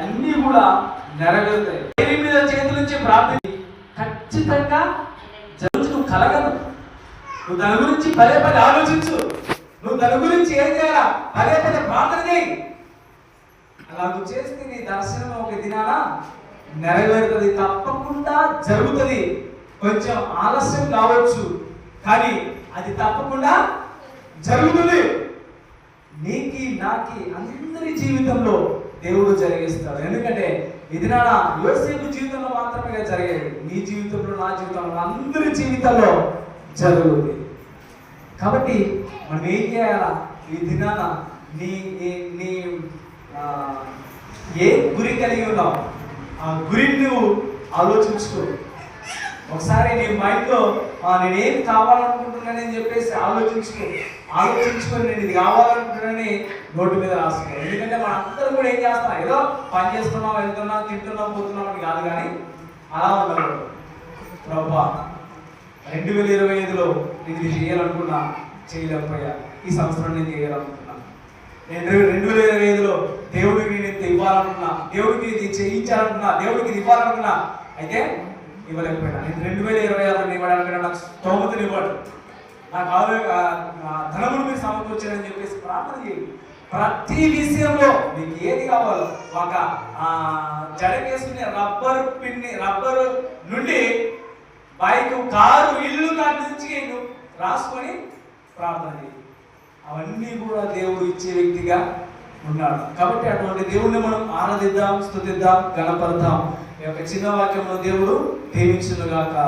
అన్నీ కూడా నెరవేరుతాయి. దేవి మీద చేతుల నుంచి ప్రార్థన ఖచ్చితంగా జరుగుతూ కలగదు. నువ్వు దాని గురించి పదే పదే ఆలోచించు. నువ్వు దాని గురించి ఏం చేయాలా? పదే పదే ప్రార్థన చేయి. అలా నువ్వు చేస్తే నీ దర్శనం ఒక దినాన నెరవేరుతుంది, తప్పకుండా జరుగుతుంది. కొంచెం ఆలస్యం కావచ్చు, కానీ అది తప్పకుండా జరుగుతుంది. నీకి నాకి అందరి జీవితంలో దేవుడు జరిగిస్తాడు. ఎందుకంటే ఇది నా యోసేపు జీవితంలో మాత్రమే జరిగేది, నీ జీవితంలో, నా జీవితంలో, అందరి జీవితంలో జరుగుతుంది. కాబట్టి మనం ఏం చేయాలా? ఈ దినాన నీ నీ ఏ గురి కలిగి ఉన్నావు, ఆ గురిని నువ్వు ఆలోచించుకో. ఒకసారి నీ మైండ్లో నేనేం కావాలనుకుంటున్నానని చెప్పేసి ఆలోచించుకొని నేను ఇది కావాలనుకుంటున్నానని నోటి మీద రాసుకో. ఎందుకంటే మన అందరం కూడా ఏం చేస్తాం, ఏదో పని చేస్తున్నాం, వెళ్తున్నాం, తింటున్నాం, పోతున్నాం అని కాదు. కానీ అలా ఉండదు. ప్రభా 2025లో నేను ఇది చేయాలనుకున్నా, చేయలేకపోయా. ఈ సంవత్సరం నేను చేయాలనుకున్నా. నేను 2025లో దేవుడికి నేను ఇవ్వాలనుకున్నా, దేవుడికి ఇది చేయించాలనుకున్నా, దేవుడికి ఇది ఇవ్వాలనుకున్నా, అయితే ఇవ్వలేకపోయినా. నేను 2026 ఇవ్వడానికి నాకు స్తోమతను ఇవ్వడు, నాకు ధనమును మీరు సమకూర్చారని చెప్పేసి ప్రార్థన చేయండి. ప్రతి విషయంలో మీకు ఏది కావాలో, ఒక జడకేసుకునే రబ్బరు నుండి బైక్, కారు, ఇల్లు కాటి నుంచి రాసుకొని ప్రార్థన చేయండి. అవన్నీ కూడా దేవుడు ఇచ్చే వ్యక్తిగా ఉన్నాడు. కాబట్టి అటువంటి దేవుడిని మనం ఆరాధిద్దాం, స్తుతిద్దాం, గణపడతాం. ఈ యొక్క చిన్న వాక్యంలో దేవుడు దీవించునుగాక.